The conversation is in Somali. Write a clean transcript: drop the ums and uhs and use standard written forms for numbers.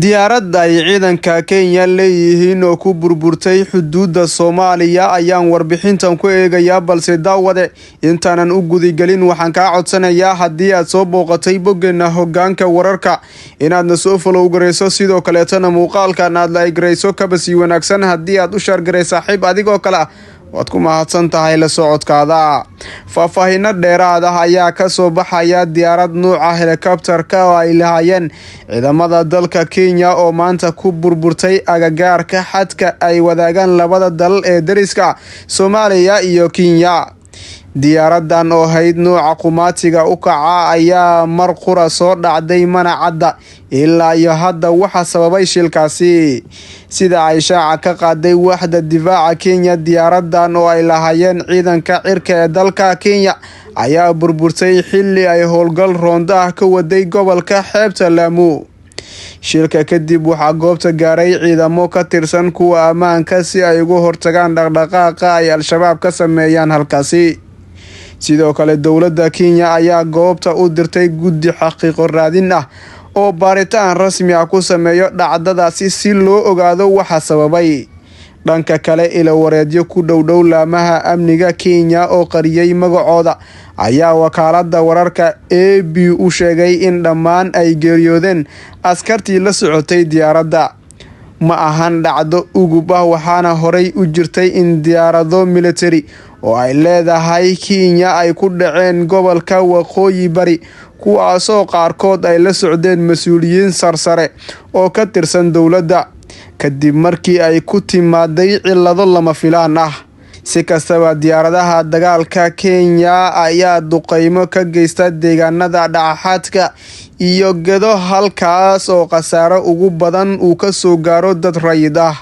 diyaaradda ay ciidanka Kenya leeyihiin oo ku burburtay xuduudda Soomaaliya ayaan warbixintan ku eegayaa balse daawade intaanan u gudigelin waxaan ka codsanayaa haddii aad soo booqatay boggeena hoggaanka wararka inaad soo follow gareyso sidoo kaleetana muuqaalkan aad like gareyso kaba sii wanaagsan haddii aad u share gareyso saaxiib adigoo kale waad ku mahadsan tahay la socodkaada. Faahfaahin dheeraad ah ayaa ka soo baxaya diyaarad nooca helicopter-ka oo ay lahaayeen ciidamada dalka Kenya oo maanta ku burburtay agagaarka xadka ay wadaagaan labada dal ee dariska Soomaaliya iyo Kenya. Diyaaradan oo hayd nooca qumaatiga u kaca ayaa mar qura soo dhacday mana cadda ilaa iyo hadda waxa sababay shilkaasi. Sida ay shaaca ka qaaday waaxda difaaca Kenya, diyaaradan oo ay lahaayeen ciidanka cirka ee dalka Kenya ayaa burburtay xilli ay howlgal roonda ka waday gobolka xeebta Lamu. Shilka kadib waxaa goobta gaaray ciidamo ka tirsan kuwa ammaanka si ay uga hortagaan dhaqdhaqaaqa ay Al-Shabaab ka sameeyaan halkaasi. Sidoo kale dowladda Kenya ayaa goobta u dirtay guddi xaqiiqo raadin ah oo baaritaan rasmi ah ku sameeyo dhacdadaasi si loo ogaado waxa sababay. Dhanka kale ila wareedyo ku dhow laamaha amniga Kenya oo qariyay magacooda ayaa wakaaladda wararka AB u sheegay in dhammaan ay geeriyoodeen askartii la socotay diyaaradda. Ma ahan dhacdo ugub ah waxaana horey u jirtay in diyaarado military oo ay leedahay Kenya ay ku dhaceen gobolka Waqooyi Bari kuwaasoo qaarkood ay la socdeen mas'uuliyiin sarsare oo ka tirsan dowladda kadib markii ay ku timaaday cilado lama filaan ah. Si kastaba diyaaradaha dagaalka Kenya ayaa duqeymo ka geysta deegaanada dhaxadka iyo gedo halkaas oo khasaaro ugu badan uu ka soo gaaro dad rayid ah.